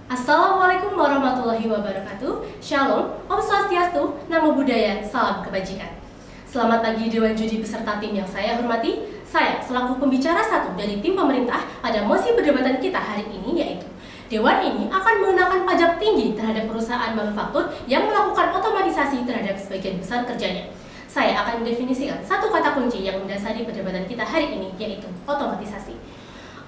Assalamualaikum warahmatullahi wabarakatuh. Shalom, Om Swastiastu, Namo Buddhaya, salam kebajikan. Selamat pagi Dewan Juri beserta tim yang saya hormati. Saya selaku pembicara satu dari tim pemerintah pada mosi perdebatan kita hari ini, yaitu Dewan ini akan mengenakan pajak tinggi terhadap perusahaan manufaktur yang melakukan otomatisasi terhadap sebagian besar kerjanya. Saya akan mendefinisikan satu kata kunci yang mendasari perdebatan kita hari ini, yaitu otomatisasi.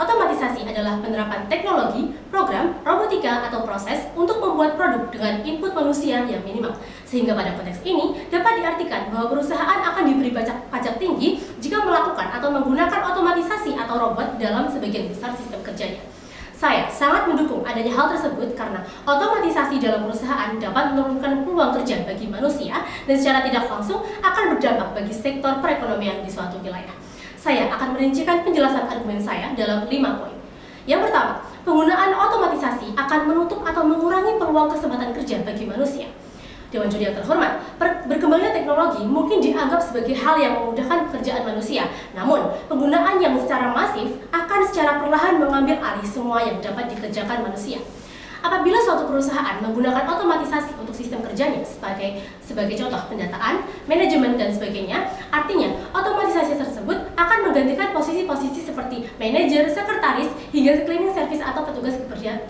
Otomatisasi adalah penerapan teknologi, program, robotika, atau proses untuk membuat produk dengan input manusia yang minimal. Sehingga pada konteks ini dapat diartikan bahwa perusahaan akan diberi pajak tinggi jika melakukan atau menggunakan otomatisasi atau robot dalam sebagian besar sistem kerjanya. Saya sangat mendukung adanya hal tersebut karena otomatisasi dalam perusahaan dapat menurunkan peluang kerja bagi manusia dan secara tidak langsung akan berdampak bagi sektor perekonomian di suatu wilayah. Saya akan merincikan penjelasan argumen saya dalam 5 poin. Yang pertama, penggunaan otomatisasi akan menutup atau mengurangi peluang kesempatan kerja bagi manusia. Dewan Juri yang terhormat, berkembangnya teknologi mungkin dianggap sebagai hal yang memudahkan pekerjaan manusia. Namun, penggunaan yang secara masif akan secara perlahan mengambil alih semua yang dapat dikerjakan manusia. Apabila suatu perusahaan menggunakan otomatisasi untuk sistem kerjanya sebagai contoh pendataan, manajemen, dan sebagainya, artinya otomatisasi tersebut akan menggantikan posisi-posisi seperti manajer, sekretaris, hingga cleaning service atau petugas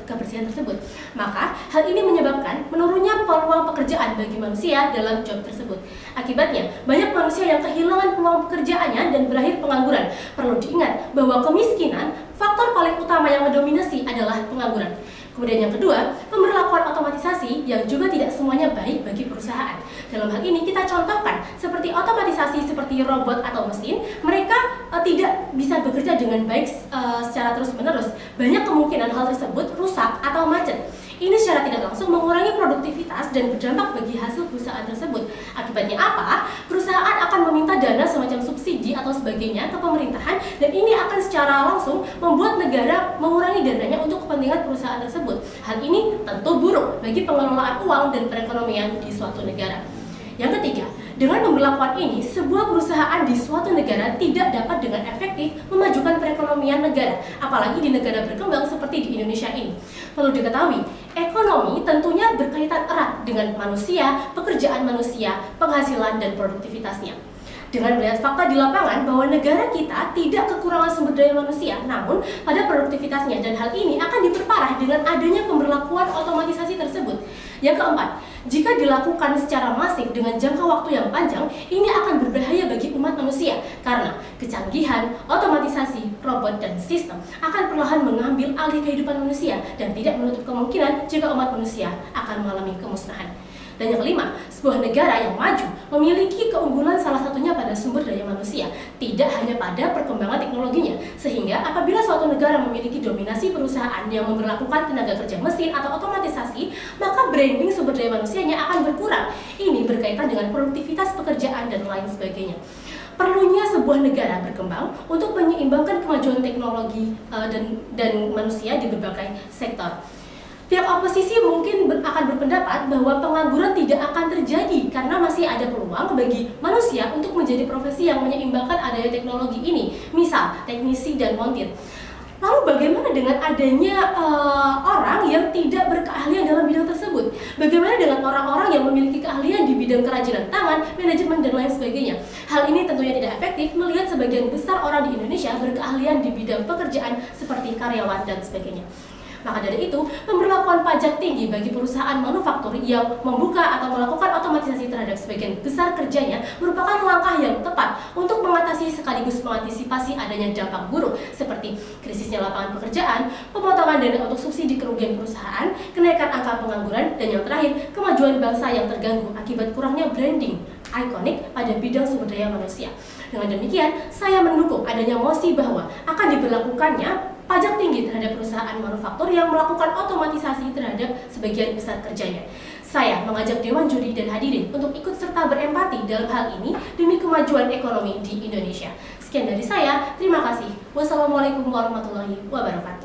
kebersihan tersebut. Maka, hal ini menyebabkan menurunnya peluang pekerjaan bagi manusia dalam job tersebut. Akibatnya, banyak manusia yang kehilangan peluang pekerjaannya dan berakhir pengangguran. Perlu diingat bahwa kemiskinan, faktor paling utama yang mendominasi adalah pengangguran. Kemudian yang kedua, pemberlakuan otomatisasi yang juga tidak semuanya baik bagi perusahaan. Dalam hal ini kita contohkan seperti otomatisasi seperti robot atau mesin, mereka tidak bisa bekerja dengan baik secara terus-menerus. Banyak kemungkinan hal tersebut rusak atau macet. Ini secara tidak langsung mengurangi produktivitas dan berdampak bagi hasil perusahaan tersebut. Akibatnya apa? Perusahaan akan meminta dana semacam subsidi atau sebagainya ke pemerintahan dan ini akan secara langsung membuat negara mengurangi dananya untuk kepentingan perusahaan tersebut. Hal ini tentu buruk bagi pengelolaan uang dan perekonomian di suatu negara. Yang ketiga, dengan pemberlakuan ini, sebuah perusahaan di suatu negara tidak dapat dengan efektif memajukan perekonomian negara, apalagi di negara berkembang seperti di Indonesia ini. Perlu diketahui, ekonomi tentunya berkaitan erat dengan manusia, pekerjaan manusia, penghasilan, dan produktivitasnya. Dengan melihat fakta di lapangan bahwa negara kita tidak kekurangan sumber daya manusia, namun pada produktivitasnya, dan hal ini akan diperparah dengan adanya pemberlakuan otomatisasi tersebut. Yang keempat, jika dilakukan secara masif dengan jangka waktu yang panjang, ini akan berbahaya bagi umat manusia karena kecanggihan, otomatisasi, robot, dan sistem akan perlahan mengambil alih kehidupan manusia dan tidak menutup kemungkinan jika umat manusia akan mengalami kemusnahan. Dan yang kelima, sebuah negara yang maju memiliki keunggulan salah satunya pada sumber daya manusia, tidak hanya pada perkembangan teknologinya. Sehingga apabila suatu negara memiliki dominasi perusahaan yang memberlakukan tenaga kerja mesin atau otomatisasi, maka branding sumber daya manusianya akan berkurang. Ini berkaitan dengan produktivitas pekerjaan dan lain sebagainya. Perlunya sebuah negara berkembang untuk menyeimbangkan kemajuan teknologi dan manusia di berbagai sektor. Pihak oposisi mungkin akan berpendapat bahwa pengangguran tidak akan terjadi karena masih ada peluang bagi manusia untuk menjadi profesi yang menyeimbangkan adanya teknologi ini, misal teknisi dan montir. Lalu bagaimana dengan adanya orang yang tidak berkeahlian dalam bidang tersebut? Bagaimana dengan orang-orang yang memiliki keahlian di bidang kerajinan tangan, manajemen, dan lain sebagainya? Hal ini tentunya tidak efektif melihat sebagian besar orang di Indonesia berkeahlian di bidang pekerjaan seperti karyawan dan sebagainya. Maka dari itu, pemberlakuan pajak tinggi bagi perusahaan manufaktur yang membuka atau melakukan otomatisasi terhadap sebagian besar kerjanya merupakan langkah yang tepat untuk mengatasi sekaligus mengantisipasi adanya dampak buruk seperti krisisnya lapangan pekerjaan, pemotongan dana untuk subsidi kerugian perusahaan, kenaikan angka pengangguran, dan yang terakhir, kemajuan bangsa yang terganggu akibat kurangnya branding ikonik pada bidang sumber daya manusia. Dengan demikian, saya mendukung adanya mosi bahwa akan diberlakukannya pajak tinggi terhadap perusahaan manufaktur yang melakukan otomatisasi terhadap sebagian besar kerjanya. Saya mengajak Dewan Juri dan hadirin untuk ikut serta berempati dalam hal ini demi kemajuan ekonomi di Indonesia. Sekian dari saya, terima kasih. Wassalamualaikum warahmatullahi wabarakatuh.